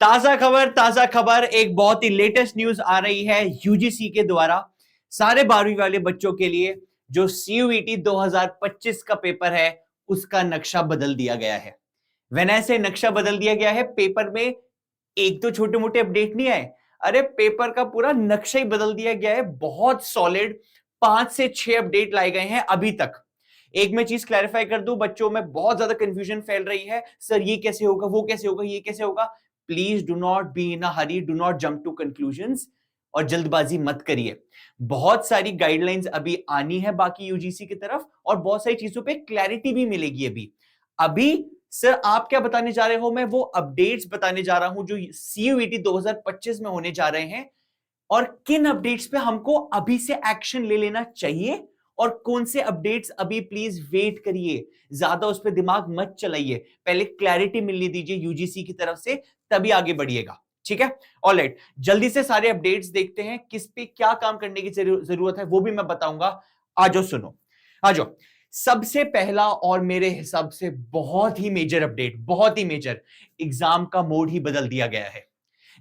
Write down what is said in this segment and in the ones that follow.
ताजा खबर, एक बहुत ही लेटेस्ट न्यूज आ रही है यूजीसी के द्वारा सारे 12वीं वाले बच्चों के लिए। जो सीयूईटी 2025 का पेपर है उसका नक्शा बदल दिया गया है। वेन से नक्शा बदल दिया गया है, पेपर में एक तो छोटे मोटे अपडेट नहीं आए, अरे पेपर का पूरा नक्शा ही बदल दिया गया है। बहुत सॉलिड 5 से 6 अपडेट लाए गए हैं अभी तक। एक मैं चीज क्लैरिफाई कर दूं, बच्चों में बहुत ज्यादा कंफ्यूजन फैल रही है, सर ये कैसे होगा, वो कैसे होगा, ये कैसे होगा। Please do not be in a hurry, do not jump to conclusions और जल्दबाजी मत करिए। बहुत सारी गाइडलाइंस अभी आनी है बाकी यूजीसी की तरफ, और बहुत सारी चीजों पे क्लैरिटी भी मिलेगी अभी। अभी सर आप क्या बताने जा रहे हो, मैं वो अपडेट्स बताने जा रहा हूं जो सीयूईटी 2025 में होने जा रहे हैं, और किन अपडेट्स पे हमको अभी से एक्शन ले लेना चाहिए और कौन से अपडेट्स अभी प्लीज वेट करिए, ज्यादा उस पर दिमाग मत चलाइए, पहले क्लैरिटी मिलने दीजिए यूजीसी की तरफ से, तभी आगे बढ़िएगा। ठीक है, ऑलराइट, जल्दी से सारे अपडेट्स देखते हैं, किस पे क्या काम करने की जरूरत है वो भी मैं बताऊंगा। आ जाओ सुनो, आ जाओ। सबसे पहला और मेरे हिसाब से बहुत ही मेजर अपडेट, बहुत ही मेजर, एग्जाम का मोड ही बदल दिया गया है।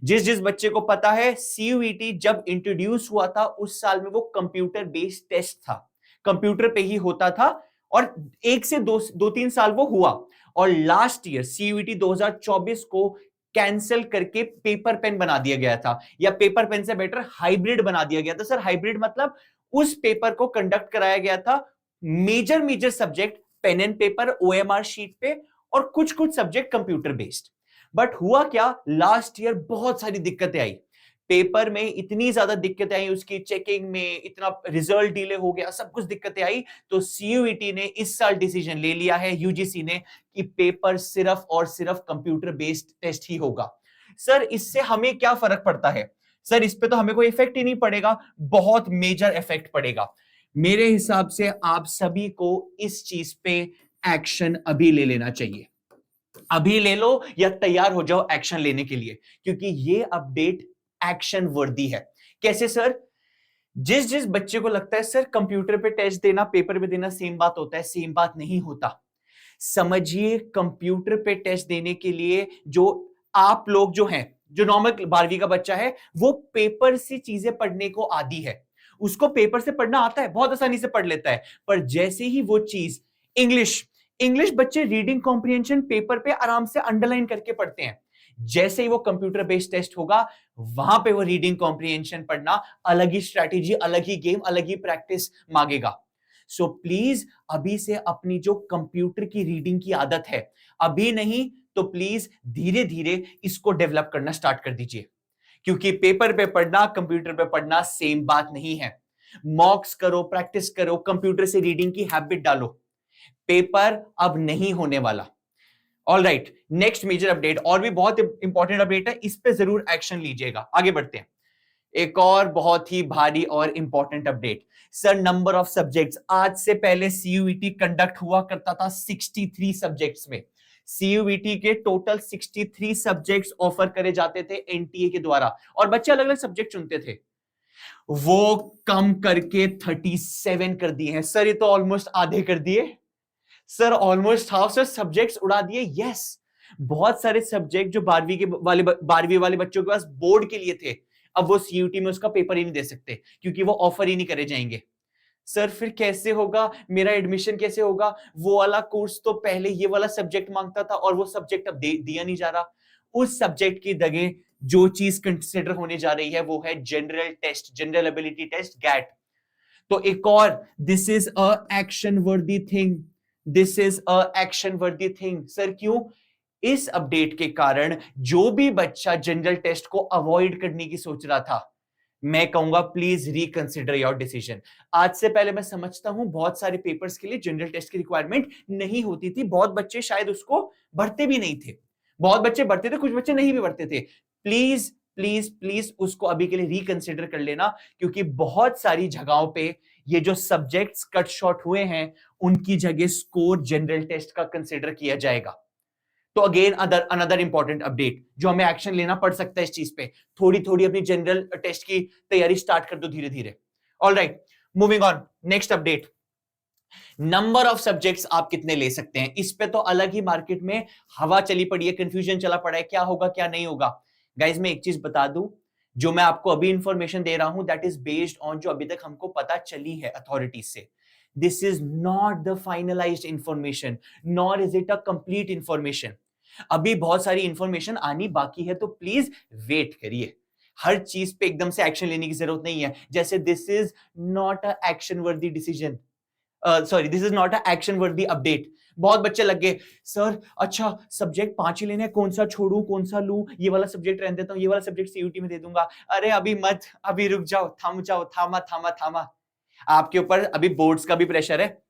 जिस जिस बच्चे को पता है, सीयूईटी जब इंट्रोड्यूस हुआ था उस साल में वो कंप्यूटर बेस्ड टेस्ट था, कंप्यूटर पे ही होता था, और 1 से 2-3 साल वो हुआ, और लास्ट ईयर सीयूईटी 2024 को कैंसिल करके पेपर पेन बना दिया गया था, या पेपर पेन से बेटर हाइब्रिड बना दिया गया था। सर हाइब्रिड मतलब उस पेपर को कंडक्ट कराया गया था major major subject pen and paper OMR sheet पे, और कुछ कुछ सब्जेक्ट कंप्यूटर बेस्ड। बट हुआ क्या, लास्ट ईयर बहुत सारी दिक्कतें आई, पेपर में इतनी ज्यादा दिक्कतें आई, उसकी चेकिंग में इतना रिजल्ट डिले हो गया, सब कुछ दिक्कतें आई। तो सीयूईटी ने इस साल डिसीजन ले लिया है, यूजीसी ने, कि पेपर सिर्फ और सिर्फ कंप्यूटर बेस्ड टेस्ट ही होगा। सर इससे हमें क्या फर्क पड़ता है, सर इस पे तो हमें कोई इफेक्ट ही नहीं पड़ेगा, बहुत मेजर इफेक्ट पड़ेगा। मेरे हिसाब से आप सभी को इस चीज पे एक्शन अभी ले लेना चाहिए, अभी ले लो या तैयार हो जाओ एक्शन लेने के लिए, क्योंकि ये अपडेट एक्शन वर्दी है। कैसे सर, जिस जिस बच्चे को लगता है सर कंप्यूटर पे टेस्ट देना पेपर पे देना सेम बात होता है, सेम बात नहीं होता। समझिए, कंप्यूटर पे टेस्ट देने के लिए जो आप लोग जो हैं, जो नॉर्मल 12वीं का बच्चा है, वो पेपर से चीजें पढ़ने को आदी है, उसको पेपर से पढ़ना आता है, बहुत आसानी से पढ़ लेता है। पर जैसे ही वो चीज इंग्लिश, इंग्लिश बच्चे रीडिंग कॉम्प्रिहेंशन पेपर पे आराम से अंडरलाइन करके पढ़ते हैं, जैसे ही वो कंप्यूटर बेस्ड टेस्ट होगा वहां पे वो रीडिंग कॉम्प्रिहेंशन पढ़ना अलग ही स्ट्रैटेजी, अलग ही गेम, अलग ही प्रैक्टिस मांगेगा। सो प्लीज अभी से अपनी जो कंप्यूटर की रीडिंग की आदत है, अभी नहीं तो प्लीज धीरे धीरे इसको डेवलप करना स्टार्ट कर दीजिए, क्योंकि पेपर पे पढ़ना कंप्यूटर पे पढ़ना सेम बात नहीं है। मॉक्स करो, प्रैक्टिस करो, कंप्यूटर से रीडिंग की हैबिट डालो, पेपर अब नहीं होने वाला। All right, next major update, और भी बहुत इंपॉर्टेंट अपडेट है, इस पे जरूर एक्शन लीजिएगा। आगे बढ़ते हैं, एक और बहुत ही भारी और important update, sir number of subjects. आज से पहले सीयूईटी कंडक्ट हुआ करता था 63 सब्जेक्ट्स में, सीयूईटी के टोटल 63 सब्जेक्ट्स ऑफर करे जाते थे एनटीए के द्वारा, और बच्चे अलग अलग सब्जेक्ट चुनते थे। वो कम करके 37 कर दिए हैं सर, ये तो ऑलमोस्ट आधे कर दिए sir, almost half. Sir subjects उड़ा दिए, यस। बहुत सारे सब्जेक्ट जो 12वीं वाले बच्चों के पास बोर्ड के लिए थे, अब वो सीयूटी में उसका पेपर ही नहीं दे सकते, क्योंकि वो ऑफर ही नहीं करे जाएंगे। सर फिर कैसे होगा, मेरा एडमिशन कैसे होगा, वो वाला कोर्स तो पहले ये वाला सब्जेक्ट मांगता था और वो सब्जेक्ट अब दिया नहीं जा रहा। उस सब्जेक्ट की जगह जो चीज कंसिडर होने जा रही है वो है general test, general ability test, GAT. तो एक और, this is a action worthy thing, this is a action worthy thing. Sir क्यों, इस अपडेट के कारण जो भी बच्चा जनरल टेस्ट को अवॉइड करने की सोच रहा था, मैं कहूंगा प्लीज रिकंसिडर योर डिसीजन। आज से पहले मैं समझता हूं बहुत सारे पेपर्स के लिए जनरल टेस्ट की रिक्वायरमेंट नहीं होती थी, बहुत बच्चे शायद उसको भरते भी नहीं थे, बहुत बच्चे भरते थे, कुछ बच्चे नहीं भी भरते थे। प्लीज प्लीज प्लीज उसको अभी के लिए रिकंसिडर कर लेना, क्योंकि बहुत सारी जगहों पे ये जो सब्जेक्ट्स कट शॉर्ट हुए हैं उनकी जगह स्कोर जनरल टेस्ट का कंसिडर किया जाएगा। तो अगेन अनदर इंपॉर्टेंट अपडेट, जो हमें एक्शन लेना पड़ सकता है इस चीज पे, थोड़ी थोड़ी अपनी जनरल टेस्ट की तैयारी स्टार्ट कर दो धीरे धीरे। All right, moving on, next update, number of subjects आप कितने ले सकते हैं, इस पे तो अलग ही मार्केट में हवा चली पड़ी है, कंफ्यूजन चला पड़ा है, क्या होगा क्या नहीं होगा। गाइज मैं एक चीज बता दूं, जो मैं आपको अभी इंफॉर्मेशन दे रहा हूं दैट इज बेस्ड ऑन जो अभी तक हमको पता चली है अथॉरिटीज से. This is not the finalised information, nor is it a complete information. अभी बहुत सारी इंफॉर्मेशन आनी बाकी है, तो प्लीज वेट करिए. हर चीज पे एकदम से एक्शन लेने की जरूरत नहीं है. जैसे this is not a action worthy decision, sorry this is not a action worthy update. बहुत बच्चे लग गए, सर अच्छा सब्जेक्ट 5 ही लेने हैं, कौन सा छोड़ू कौन सा लूं, ये वाला सब्जेक्ट रहने देता हूं, ये वाला सब्जेक्ट सीयूटी में दे दूंगा. अरे अभी मत, अभी रुक जाओ, थम जाओ, थामा थामा थामा. आपके ऊपर अभी बोर्ड्स का भी प्रेशर है.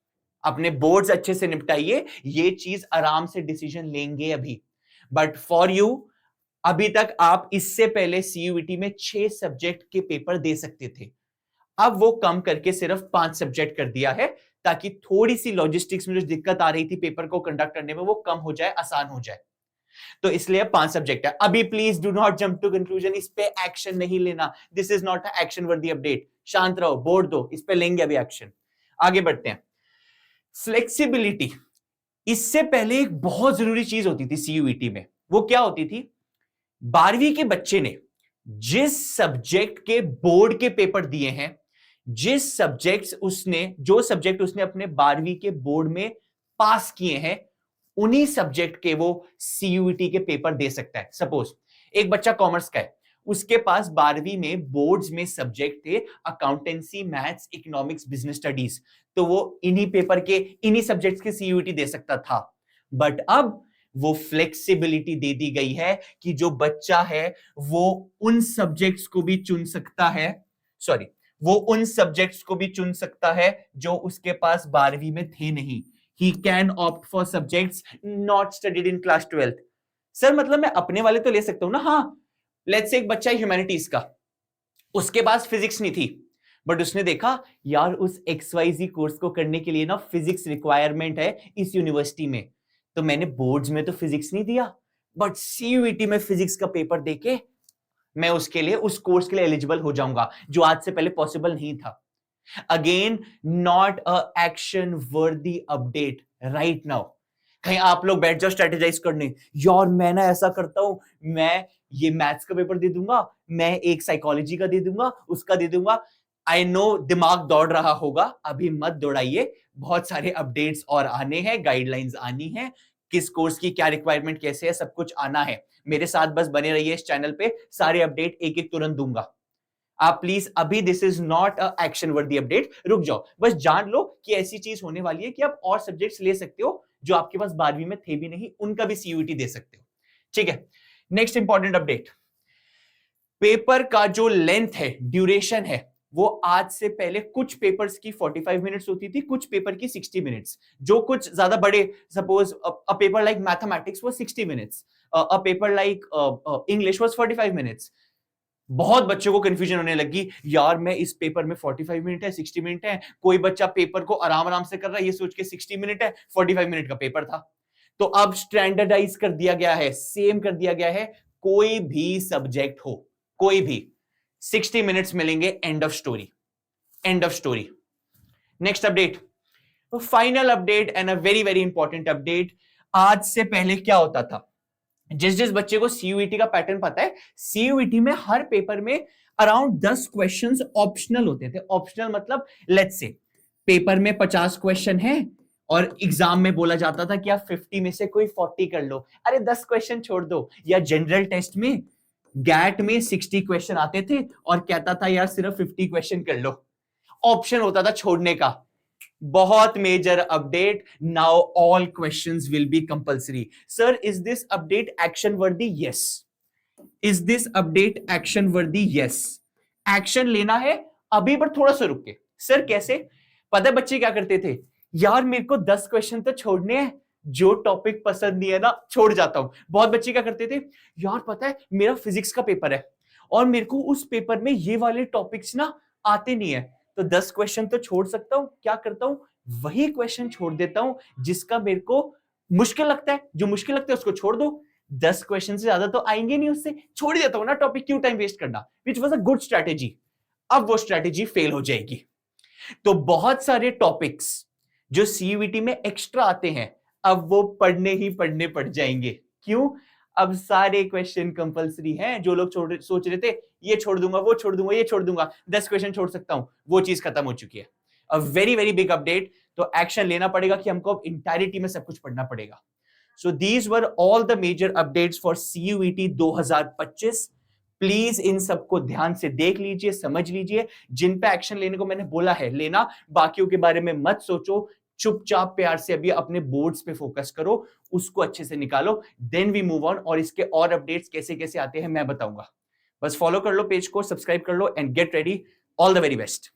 अपने बोर्ड्स अच्छे से निपटाइए, ये चीज आराम से डिसीजन लेंगे अभी. बट फॉर यू, अभी तक आप इससे पहले सीयूईटी में 6 सब्जेक्ट के पेपर दे सकते थे. अब वो कम करके सिर्फ 5 सब्जेक्ट कर दिया है, ताकि थोड़ी सी लॉजिस्टिक्स में जो दिक्कत आ रही थी पेपर को कंडक्ट करने में वो कम हो जाए, आसान हो जाए. तो इसलिए 5 सब्जेक्ट है. अभी please do not jump to conclusion, इस पे एक्शन नहीं लेना. This is not a action worthy update. शांत रहो, बोर्ड दो, इस पे लेंगे अभी एक्शन. आगे बढ़ते हैं. फ्लेक्सिबिलिटी. इससे पहले एक बहुत जरूरी चीज होती थी सीयूईटी में. वो क्या होती थी? 12वीं के बच्चे ने जिस सब्जेक्ट के बोर्ड के पेपर दिए हैं, जो सब्जेक्ट उसने अपने 12वीं के बोर्ड में पास किए हैं, उन्हीं सब्जेक्ट के वो सीयूईटी के पेपर दे सकता है. सपोज एक बच्चा कॉमर्स का है, उसके पास 12वीं में बोर्ड्स में सब्जेक्ट थे accountancy, maths, economics, business studies. तो वो इन्हीं पेपर के, इन्हीं सब्जेक्ट्स के सीयूईटी दे सकता था. बट अब वो फ्लेक्सिबिलिटी दे दी गई है कि जो बच्चा है वो उन सब्जेक्ट्स को भी चुन सकता है, सॉरी वो उन सब्जेक्ट्स को भी चुन सकता है जो उसके पास 12वीं में थे नहीं. He can opt for subjects not studied in class 12th. Sir मतलब मैं अपने वाले तो ले सकता हूं ना. हाँ, लेट्स से एक बच्चा है ह्यूमैनिटीज का, उसके पास फिजिक्स नहीं थी, बट उसने देखा यार उस XYZ कोर्स को करने के लिए ना फिजिक्स रिक्वायरमेंट है इस यूनिवर्सिटी में, तो मैंने बोर्ड्स में तो फिजिक्स नहीं दिया, बट सीयूईटी में फिजिक्स का पेपर देके मैं उसके लिए, उस कोर्स के लिए एलिजिबल हो जाऊंगा, जो आज से पहले पॉसिबल नहीं था. Again not a action worthy update right now. कहीं आप लोग बैठ जाओ स्ट्रेटेजाइज करने, यार मैं ना ऐसा करता हूं, मैं ये मैथ्स का पेपर दे दूंगा, मैं एक साइकोलॉजी का दे दूंगा, उसका दे दूंगा. आई नो दिमाग दौड़ रहा होगा, अभी मत दौड़ाइए. बहुत सारे अपडेट्स और आने हैं, गाइडलाइंस आनी है, किस कोर्स की क्या रिक्वायरमेंट कैसे है, सब कुछ आना है. मेरे साथ बस बने रहिए इस चैनल पे, सारे अपडेट एक एक तुरंत दूंगा. आप प्लीज अभी, this is not a action worthy update, रुक जाओ. बस जान लो कि ऐसी चीज होने वाली है कि आप और सब्जेक्ट्स ले सकते हो जो आपके पास 12वीं में थे भी नहीं, उनका भी सीयूईटी दे सकते हो. ठीक है. नेक्स्ट इंपॉर्टेंट अपडेट, पेपर का जो लेंथ है, ड्यूरेशन है, वो आज से पहले कुछ पेपर्स की 45 मिनट्स होती थी, कुछ पेपर की 60 मिनट्स. जो कुछ ज्यादा बड़े, suppose a paper like mathematics was 60 minutes, a paper like English was 45 minutes. बहुत बच्चों को कंफ्यूजन होने लगी, यार मैं इस पेपर में 45 मिनट है, 60 मिनट है. कोई बच्चा पेपर को आराम आराम से कर रहा है, ये सोच के 60 मिनट है, 45 मिनट का पेपर था. तो अब स्टैंडर्डाइज कर दिया गया है, सेम कर दिया गया है, कोई भी सब्जेक्ट हो, कोई भी 60 मिनट्स मिलेंगे. End of story, end of story. Next update, final update and a very very important update. आज से पहले क्या होता था, जिस बच्चे को सीयूईटी का पैटर्न पता है, सीयूईटी में हर पेपर में अराउंड 10 क्वेश्चंस ऑप्शनल होते थे. ऑप्शनल मतलब लेट्स से पेपर में 50 क्वेश्चन है और एग्जाम में बोला जाता था कि आप 50 में से कोई 40 कर लो, अरे 10 क्वेश्चन छोड़ दो. या जनरल टेस्ट में, गैट में 60 क्वेश्चन आते थे और कहता था यार सिर्फ 50 क्वेश्चन कर लो, ऑप्शन होता था छोड़ने का. बहुत major update, now all questions will be compulsory. Sir is this update action worthy? Yes. Is this update action worthy? Yes. Action लेना है अभी, पर थोड़ा सा रुक के. सर कैसे? पता है बच्चे क्या करते थे, यार मेरे को 10 क्वेश्चन तो छोड़ने हैं, जो टॉपिक पसंद नहीं है ना छोड़ जाता हूं. बहुत बच्चे क्या करते थे, यार पता है मेरा फिजिक्स का पेपर है और मेरे को उस पेपर में ये वाले टॉपिक्स ना आते नहीं है, तो 10 क्वेश्चन तो छोड़ सकता हूं. क्या करता हूं, वही क्वेश्चन छोड़ देता हूं जिसका मेरे को मुश्किल लगता है, जो मुश्किल लगता है उसको छोड़ दो. 10 क्वेश्चन से ज्यादा तो आएंगे नहीं, उससे छोड़ देता हूं ना टॉपिक, क्यों टाइम वेस्ट करना. Which was a good strategy. अब वो स्ट्रैटेजी फेल हो जाएगी. तो बहुत सारे टॉपिक्स जो सीयूईटी में एक्स्ट्रा आते हैं, अब वो पढ़ने ही पढ़ने पड़ जाएंगे. क्यों? अब सारे क्वेश्चन कंपलसरी हैं। जो लोग सोच रहे थे ये छोड़ दूंगा, वो छोड़ दूंगा, ये छोड़ दूंगा, 10 क्वेश्चन छोड़ सकता हूं, वो चीज खत्म हो चुकी है। A very very big update. तो एक्शन लेना पड़ेगा कि हमको अब इंटायरिटी में सब कुछ पढ़ना पड़ेगा। So these were all the major updates for CUET 2025। Please इन सबको ध्यान से देख लीजिए, समझ लीजिए। जिन पे एक्शन लेने को मैंने बोला है लेना, बाकियों के बारे में मत सोचो। चुपचाप प्यार से अभी अपने बोर्ड्स पे फोकस करो, उसको अच्छे से निकालो, देन वी मूव ऑन। और इसके और अपडेट्स कैसे कैसे आते हैं मैं बताऊंगा। बस फॉलो कर लो पेज को, सब्सक्राइब कर लो and get ready. All the very best.